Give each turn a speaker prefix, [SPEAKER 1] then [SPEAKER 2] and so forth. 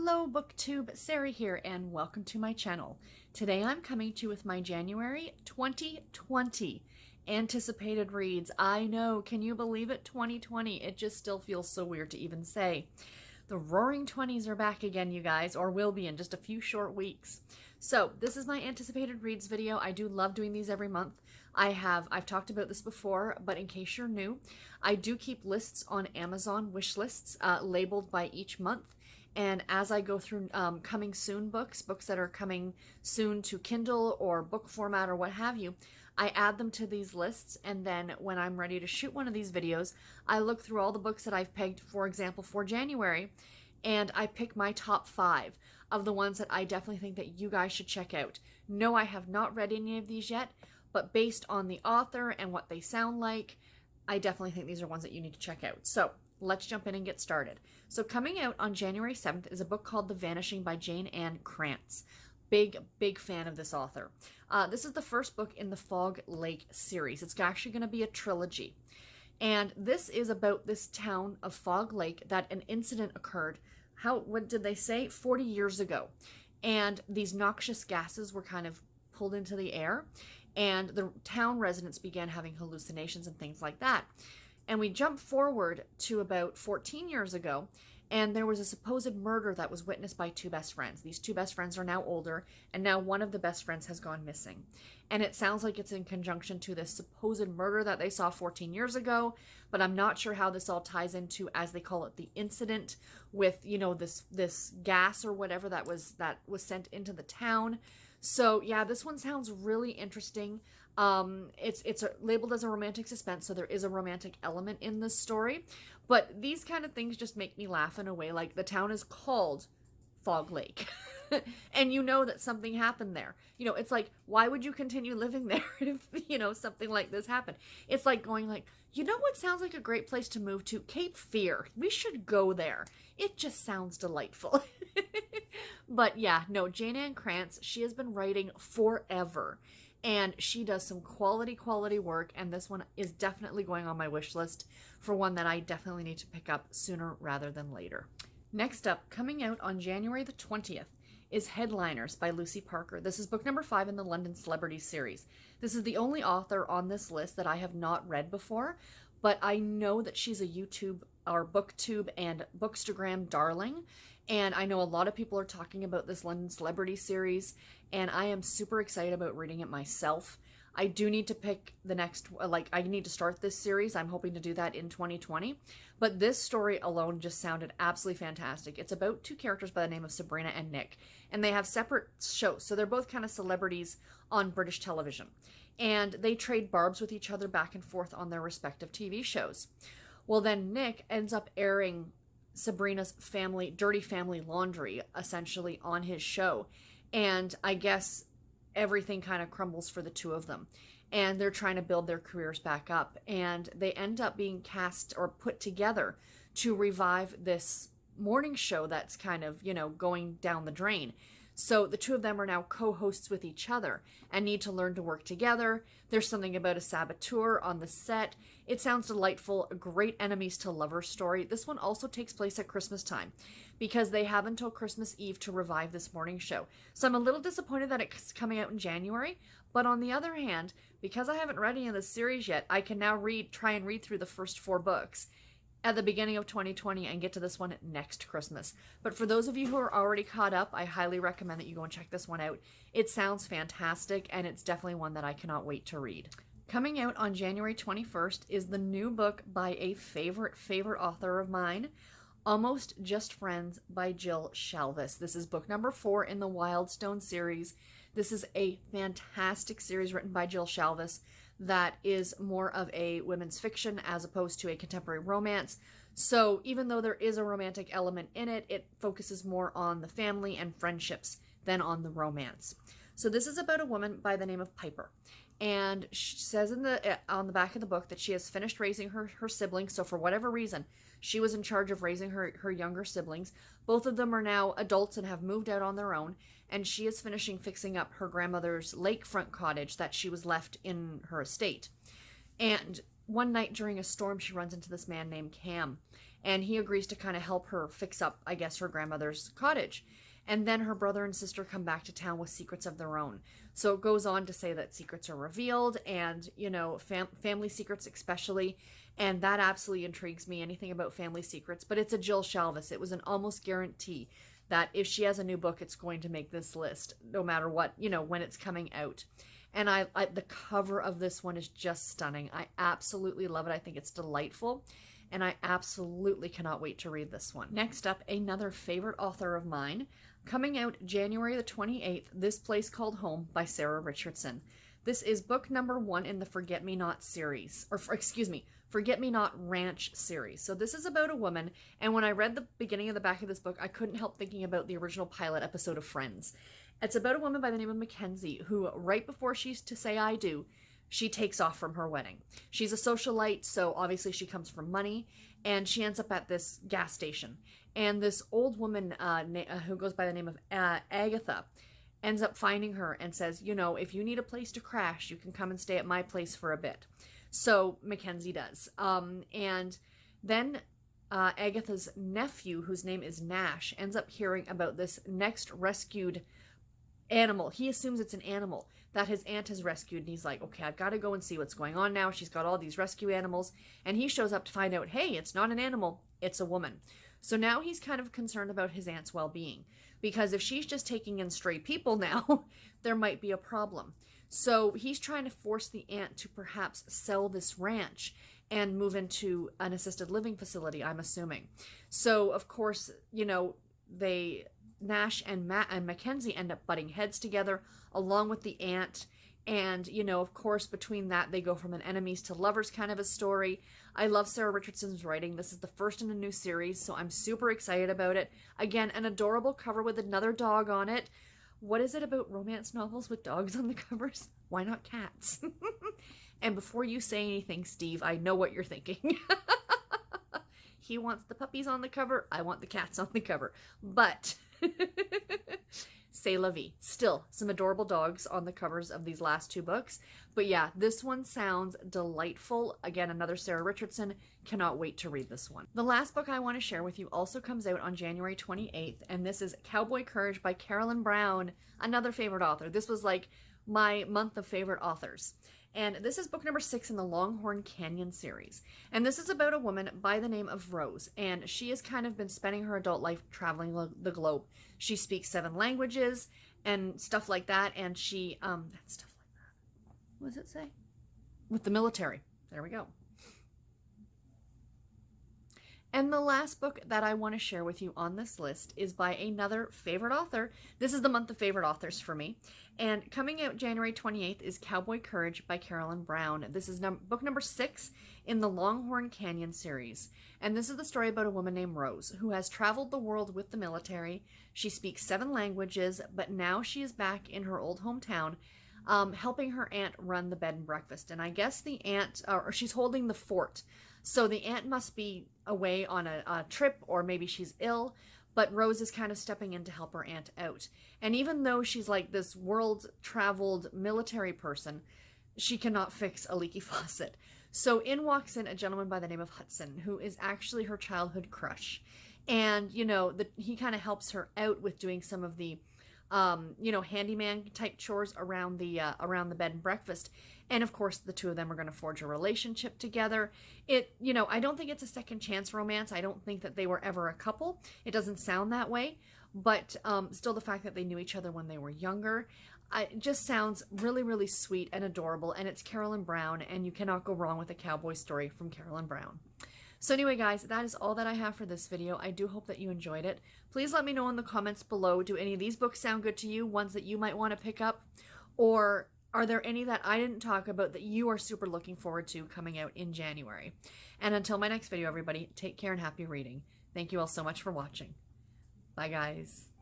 [SPEAKER 1] Hello BookTube, Sara here and welcome to my channel. Today I'm coming to you with my January 2020 anticipated reads. I know, can you believe it? 2020, it just still feels so weird to even say. The Roaring 20s are back again, you guys, or will be in just a few short weeks. So this is my anticipated reads video. I do love doing these every month. I've talked about this before, but in case you're new, I do keep lists on Amazon wish lists labeled by each month. And as I go through coming soon books that are coming soon to Kindle or book format or what have you, I add them to these lists. And then when I'm ready to shoot one of these videos, I look through all the books that I've pegged, for example, for January, and I pick my top 5 of the ones that I definitely think that you guys should check out. No, I have not read any of these yet, but based on the author and what they sound like, I definitely think these are ones that you need to check out. So let's jump in and get started. So coming out on January 7th is a book called The Vanishing by Jayne and Krentz. Big fan of this author. This is the first book in the Fog Lake series. It's actually going to be a trilogy. And this is about this town of Fog Lake that an incident occurred, what did they say? 40 years ago. And these noxious gases were kind of pulled into the air, and the town residents began having hallucinations and things like that. And we jump forward to about 14 years ago, and there was a supposed murder that was witnessed by 2 best friends. These 2 best friends are now older, and now one of the best friends has gone missing. And it sounds like it's in conjunction to this supposed murder that they saw 14 years ago, but I'm not sure how this all ties into, as they call it, the incident with, you know, this gas or whatever that was sent into the town. So yeah, this one sounds really interesting. It's labeled as a romantic suspense, so there is a romantic element in this story. But these kind of things just make me laugh in a way. Like, the town is called Fog Lake, and you know that something happened there. You know, it's like, why would you continue living there if, you know, something like this happened? It's like going like, you know what sounds like a great place to move to? Cape Fear. We should go there. It just sounds delightful. But yeah, no, Jayne and Krentz, she has been writing forever. And she does some quality work, and this one is definitely going on my wish list for one that I definitely need to pick up sooner rather than later. Next up, coming out on January the 20th, is Headliners by Lucy Parker. This is book number 5 in the London Celebrities series. This is the only author on this list that I have not read before, but I know that she's a YouTube or BookTube and Bookstagram darling, and I know a lot of people are talking about this London Celebrity series, and I am super excited about reading it myself. I do need to pick the next, I need to start this series. I'm hoping to do that in 2020. But this story alone just sounded absolutely fantastic. It's about 2 characters by the name of Sabrina and Nick. And they have separate shows. So they're both kind of celebrities on British television. And they trade barbs with each other back and forth on their respective TV shows. Well, then Nick ends up airing Sabrina's dirty family laundry, essentially, on his show. And I guess everything kind of crumbles for the 2 of them, and they're trying to build their careers back up, and they end up being cast or put together to revive this morning show that's kind of, you know, going down the drain. So the 2 of them are now co-hosts with each other and need to learn to work together. There's something about a saboteur on the set. It sounds delightful. A great enemies to lovers story. This one also takes place at Christmas time because they have until Christmas Eve to revive this morning show. So I'm a little disappointed that it's coming out in January, but on the other hand, because I haven't read any of this series yet, I can now try and read through the first 4 books at the beginning of 2020 and get to this one next Christmas. But for those of you who are already caught up, I highly recommend that you go and check this one out. It sounds fantastic, and it's definitely one that I cannot wait to read. Coming out on January 21st is the new book by a favorite author of mine, Almost Just Friends by Jill Shalvis. This is book number 4 in the Wildstone series. This is a fantastic series written by Jill Shalvis that is more of a women's fiction as opposed to a contemporary romance. So even though there is a romantic element in it, it focuses more on the family and friendships than on the romance. So this is about a woman by the name of Piper. And she says on the back of the book that she has finished raising her siblings. So for whatever reason, she was in charge of raising her younger siblings. Both of them are now adults and have moved out on their own. And she is finishing fixing up her grandmother's lakefront cottage that she was left in her estate. And one night during a storm, she runs into this man named Cam, and he agrees to kind of help her fix up, I guess, her grandmother's cottage. And then her brother and sister come back to town with secrets of their own. So it goes on to say that secrets are revealed, and, you know, family secrets especially. And that absolutely intrigues me, anything about family secrets. But it's a Jill Shalvis. It was an almost guarantee that if she has a new book, it's going to make this list, no matter what, you know, when it's coming out. And the cover of this one is just stunning. I absolutely love it. I think it's delightful. And I absolutely cannot wait to read this one. Next up, another favorite author of mine, coming out January the 28th, This Place Called Home by Sara Richardson. This is book number 1 in the Forget-Me-Not series, or excuse me, Forget-Me-Not Ranch series. So this is about a woman, and when I read the beginning of the back of this book, I couldn't help thinking about the original pilot episode of Friends. It's about a woman by the name of Mackenzie who, right before she's to say I do, she takes off from her wedding. She's a socialite, so obviously she comes from money, and she ends up at this gas station. And this old woman who goes by the name of Agatha ends up finding her and says, you know, if you need a place to crash, you can come and stay at my place for a bit. So Mackenzie does. And then Agatha's nephew, whose name is Nash, ends up hearing about this next rescued animal. He assumes it's an animal that his aunt has rescued, and he's like, okay, I've got to go and see what's going on now. She's got all these rescue animals, and he shows up to find out, hey, it's not an animal, it's a woman. So now he's kind of concerned about his aunt's well-being, because if she's just taking in stray people now, there might be a problem. So he's trying to force the aunt to perhaps sell this ranch and move into an assisted living facility, I'm assuming. So, of course, you know, Nash and Mackenzie end up butting heads together along with the aunt. And, you know, of course, between that, they go from an enemies to lovers kind of a story. I love Sara Richardson's writing. This is the first in a new series, so I'm super excited about it. Again, an adorable cover with another dog on it. What is it about romance novels with dogs on the covers? Why not cats? And before you say anything, Steve, I know what you're thinking. He wants the puppies on the cover. I want the cats on the cover. But c'est la vie. Still, some adorable dogs on the covers of these last 2 books. But yeah, this one sounds delightful. Again, another Sara Richardson. Cannot wait to read this one. The last book I want to share with you also comes out on January 28th, and this is Cowboy Courage by Carolyn Brown, another favorite author. This was like my month of favorite authors. And this is book number 6 in the Longhorn Canyon series. And this is about a woman by the name of Rose. And she has kind of been spending her adult life traveling the globe. She speaks 7 languages and stuff like that. And she, stuff like that. What does it say? With the military. There we go. And the last book that I want to share with you on this list is by another favorite author. This is the month of favorite authors for me. And coming out January 28th is Cowboy Courage by Carolyn Brown. This is book number 6 in the Longhorn Canyon series. And this is the story about a woman named Rose who has traveled the world with the military. She speaks 7 languages, but now she is back in her old hometown, helping her aunt run the bed and breakfast. And I guess the aunt, or she's holding the fort. So the aunt must be away on a trip, or maybe she's ill, but Rose is kind of stepping in to help her aunt out. And even though she's like this world-traveled military person, she cannot fix a leaky faucet. So in walks in a gentleman by the name of Hudson, who is actually her childhood crush. And, you know, he kind of helps her out with doing some of the you know, handyman type chores around the bed and breakfast. And of course, the 2 of them are going to forge a relationship together. You know, I don't think it's a second chance romance. I don't think that they were ever a couple. It doesn't sound that way. But still, the fact that they knew each other when they were younger, it just sounds really, really sweet and adorable. And it's Carolyn Brown, and you cannot go wrong with a cowboy story from Carolyn Brown. So anyway, guys, that is all that I have for this video. I do hope that you enjoyed it. Please let me know in the comments below, do any of these books sound good to you, ones that you might want to pick up? Or are there any that I didn't talk about that you are super looking forward to coming out in January? And until my next video, everybody, take care and happy reading. Thank you all so much for watching. Bye, guys.